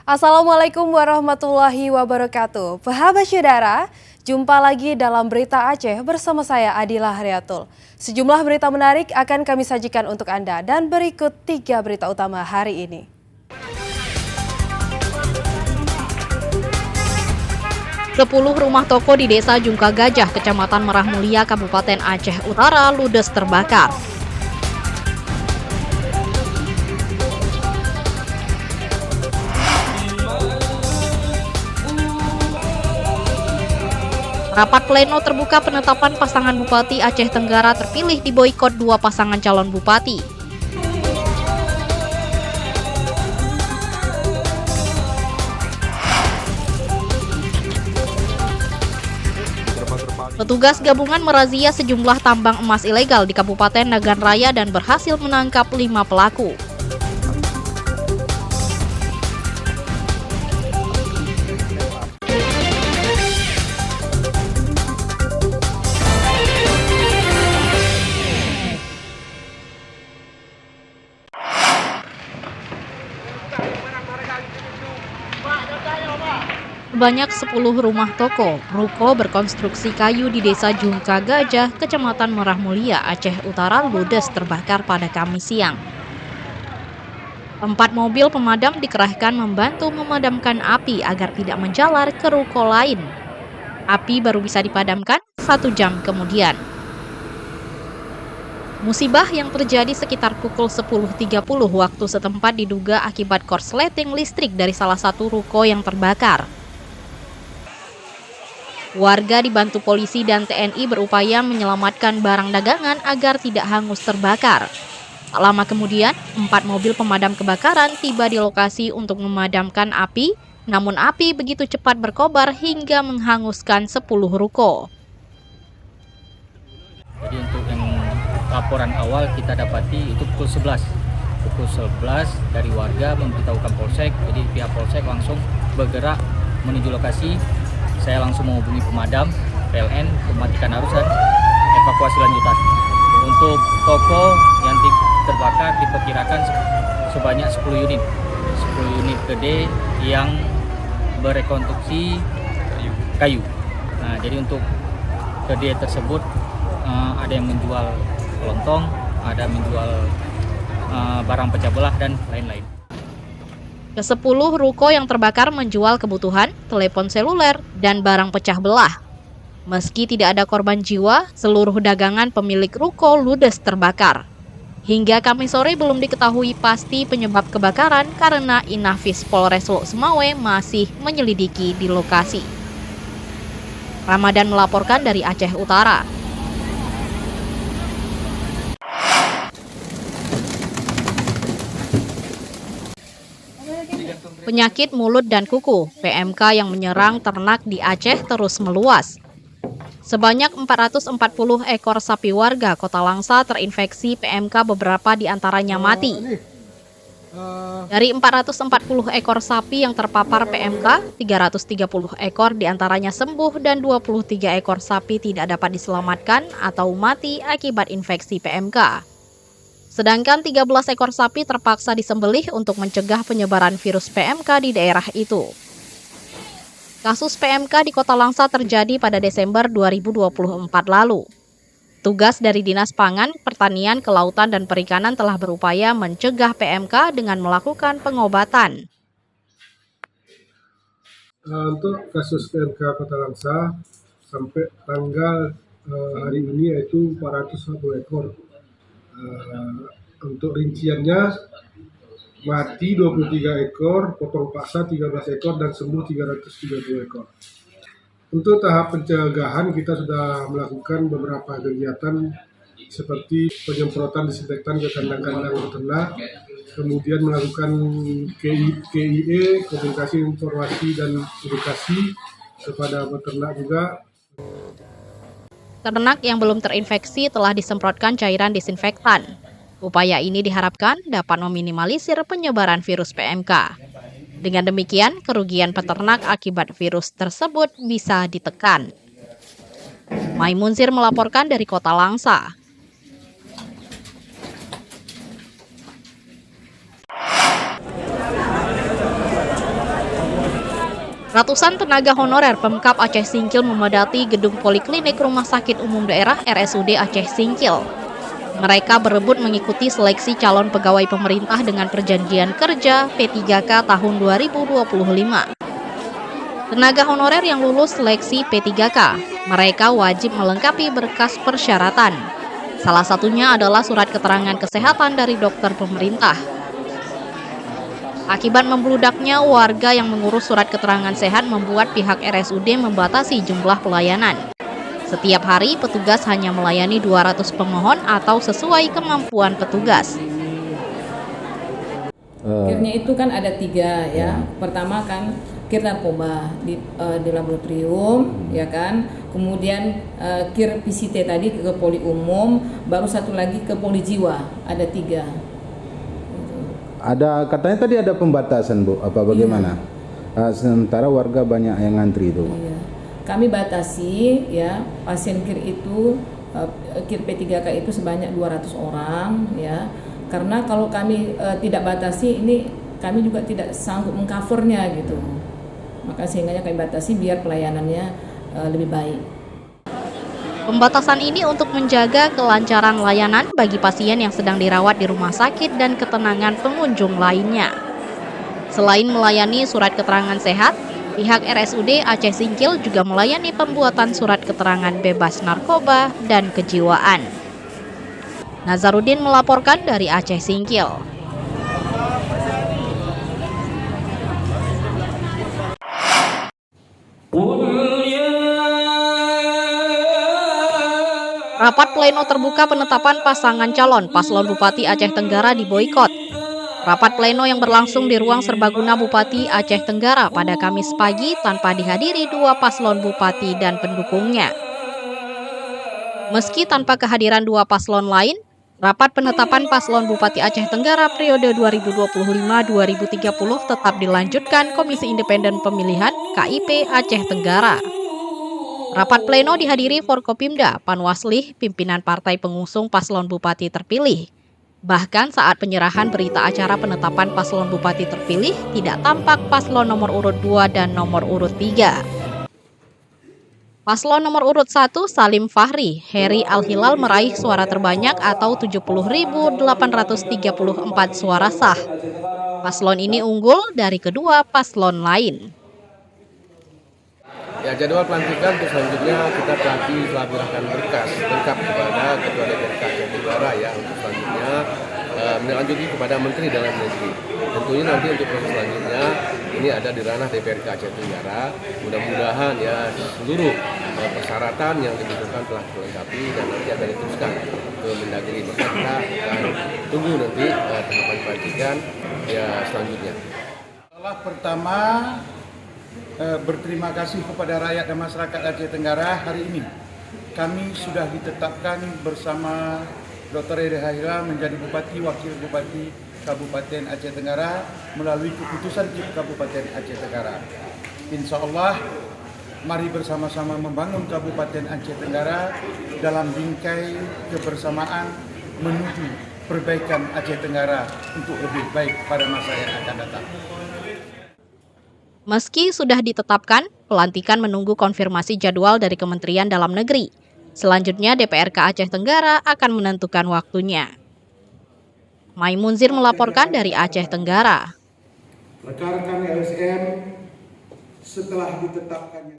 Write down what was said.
Assalamualaikum warahmatullahi wabarakatuh. Sahabat saudara, jumpa lagi dalam Berita Aceh bersama saya Adila Haryatul. Sejumlah berita menarik akan kami sajikan untuk Anda dan berikut 3 berita utama hari ini. Sepuluh rumah toko di Desa Jungka Gajah, Kecamatan Merah Mulia, Kabupaten Aceh Utara ludes terbakar. Rapat pleno terbuka penetapan pasangan Bupati Aceh Tenggara terpilih diboikot 2 pasangan calon bupati. Petugas gabungan merazia sejumlah tambang emas ilegal di Kabupaten Nagan Raya dan berhasil menangkap 5 pelaku. Sebanyak 10 rumah toko, ruko berkonstruksi kayu di Desa Jungka Gajah, Kecamatan Merah Mulia, Aceh Utara ludes terbakar pada Kamis siang. 4 mobil pemadam dikerahkan membantu memadamkan api agar tidak menjalar ke ruko lain. Api baru bisa dipadamkan 1 jam kemudian. Musibah yang terjadi sekitar pukul 10.30 waktu setempat diduga akibat korsleting listrik dari salah satu ruko yang terbakar. Warga dibantu polisi dan TNI berupaya menyelamatkan barang dagangan agar tidak hangus terbakar. Tak lama kemudian, 4 mobil pemadam kebakaran tiba di lokasi untuk memadamkan api, namun api begitu cepat berkobar hingga menghanguskan 10 ruko. Jadi untuk yang laporan awal kita dapati itu pukul 11. Pukul 11 dari warga memberitahukan Polsek, jadi pihak Polsek langsung bergerak menuju lokasi. Saya langsung menghubungi pemadam, PLN, mematikan arus dan evakuasi lanjutan. Untuk toko yang terbakar diperkirakan sebanyak 10 unit. 10 unit gede yang berekonstruksi kayu. Nah, jadi untuk gede tersebut ada yang menjual kelontong, ada yang menjual barang pecah belah dan lain-lain. Ke-10 ruko yang terbakar menjual kebutuhan, telepon seluler, dan barang pecah belah. Meski tidak ada korban jiwa, seluruh dagangan pemilik ruko ludes terbakar. Hingga Kamis sore belum diketahui pasti penyebab kebakaran karena Inafis Polres Lok Sumawe masih menyelidiki di lokasi. Ramadan melaporkan dari Aceh Utara. Penyakit mulut dan kuku, PMK yang menyerang ternak di Aceh terus meluas. Sebanyak 440 ekor sapi warga Kota Langsa terinfeksi PMK, beberapa di antaranya mati. Dari 440 ekor sapi yang terpapar PMK, 330 ekor di antaranya sembuh dan 23 ekor sapi tidak dapat diselamatkan atau mati akibat infeksi PMK. Sedangkan 13 ekor sapi terpaksa disembelih untuk mencegah penyebaran virus PMK di daerah itu. Kasus PMK di Kota Langsa terjadi pada Desember 2024 lalu. Tugas dari Dinas Pangan, Pertanian, Kelautan, dan Perikanan telah berupaya mencegah PMK dengan melakukan pengobatan. Untuk kasus PMK Kota Langsa sampai tanggal hari ini yaitu 440 ekor. Untuk rinciannya mati 23 ekor, potong paksa 13 ekor, dan sembuh 330 ekor. Untuk tahap pencegahan kita sudah melakukan beberapa kegiatan seperti penyemprotan disinfektan ke kandang-kandang peternak, kemudian melakukan KIE, komunikasi informasi dan edukasi kepada peternak juga. Ternak yang belum terinfeksi telah disemprotkan cairan disinfektan. Upaya ini diharapkan dapat meminimalisir penyebaran virus PMK. Dengan demikian, kerugian peternak akibat virus tersebut bisa ditekan. Maimunzir melaporkan dari Kota Langsa. Ratusan tenaga honorer Pemkab Aceh Singkil memadati gedung Poliklinik Rumah Sakit Umum Daerah RSUD Aceh Singkil. Mereka berebut mengikuti seleksi calon pegawai pemerintah dengan perjanjian kerja P3K tahun 2025. Tenaga honorer yang lulus seleksi P3K, mereka wajib melengkapi berkas persyaratan. Salah satunya adalah surat keterangan kesehatan dari dokter pemerintah. Akibat membludaknya warga yang mengurus surat keterangan sehat membuat pihak RSUD membatasi jumlah pelayanan. Setiap hari petugas hanya melayani 200 pemohon atau sesuai kemampuan petugas. Kirnya itu kan ada 3 ya. Pertama kan kir narkoba di laboratorium ya kan. Kemudian kir PCT tadi ke poli umum, baru satu lagi ke poli jiwa, ada 3. Ada katanya tadi ada pembatasan Bu, apa bagaimana? Iya. Sementara warga banyak yang ngantri itu. Iya. Kami batasi ya pasien kir itu kir P3K itu sebanyak 200 orang ya. Karena kalau kami tidak batasi ini kami juga tidak sanggup mengcovernya gitu. Maka sehingga kami batasi biar pelayanannya lebih baik. Pembatasan ini untuk menjaga kelancaran layanan bagi pasien yang sedang dirawat di rumah sakit dan ketenangan pengunjung lainnya. Selain melayani surat keterangan sehat, pihak RSUD Aceh Singkil juga melayani pembuatan surat keterangan bebas narkoba dan kejiwaan. Nazarudin melaporkan dari Aceh Singkil. Rapat pleno terbuka penetapan pasangan calon paslon Bupati Aceh Tenggara diboikot. Rapat pleno yang berlangsung di ruang serbaguna Bupati Aceh Tenggara pada Kamis pagi tanpa dihadiri 2 paslon Bupati dan pendukungnya. Meski tanpa kehadiran 2 paslon lain, rapat penetapan paslon Bupati Aceh Tenggara periode 2025-2030 tetap dilanjutkan Komisi Independen Pemilihan KIP Aceh Tenggara. Rapat pleno dihadiri Forkopimda, Panwaslih, pimpinan partai pengusung paslon Bupati terpilih. Bahkan saat penyerahan berita acara penetapan paslon Bupati terpilih, tidak tampak paslon nomor urut 2 dan nomor urut 3. Paslon nomor urut 1, Salim Fahri, Heri Al-Hilal meraih suara terbanyak atau 70.834 suara sah. Paslon ini unggul dari kedua paslon lain. Ya, jadwal pelantikan untuk selanjutnya kita telah menyerahkan berkas lengkap kepada Ketua DPRK Aceh Tenggara ya untuk selanjutnya melanjuti kepada Menteri Dalam Negeri. Tentunya nanti untuk proses selanjutnya ini ada di ranah DPRK Aceh Tenggara. Mudah-mudahan ya seluruh persyaratan yang dibutuhkan telah dilengkapi dan nanti akan diteruskan ke Mendagri. Maka kita akan tunggu nanti tahapan pelantikan ya selanjutnya. Pertama, berterima kasih kepada rakyat dan masyarakat Aceh Tenggara. Hari ini kami sudah ditetapkan bersama Dr. Heri Al-Hilal menjadi Bupati Wakil Bupati Kabupaten Aceh Tenggara melalui keputusan Kabupaten Aceh Tenggara. Insya Allah, mari bersama-sama membangun Kabupaten Aceh Tenggara dalam bingkai kebersamaan menuju perbaikan Aceh Tenggara untuk lebih baik pada masa yang akan datang. Meski sudah ditetapkan, pelantikan menunggu konfirmasi jadwal dari Kementerian Dalam Negeri. Selanjutnya DPRK Aceh Tenggara akan menentukan waktunya. Maimunzir melaporkan dari Aceh Tenggara. Rekan-rekan LSM setelah ditetapkannya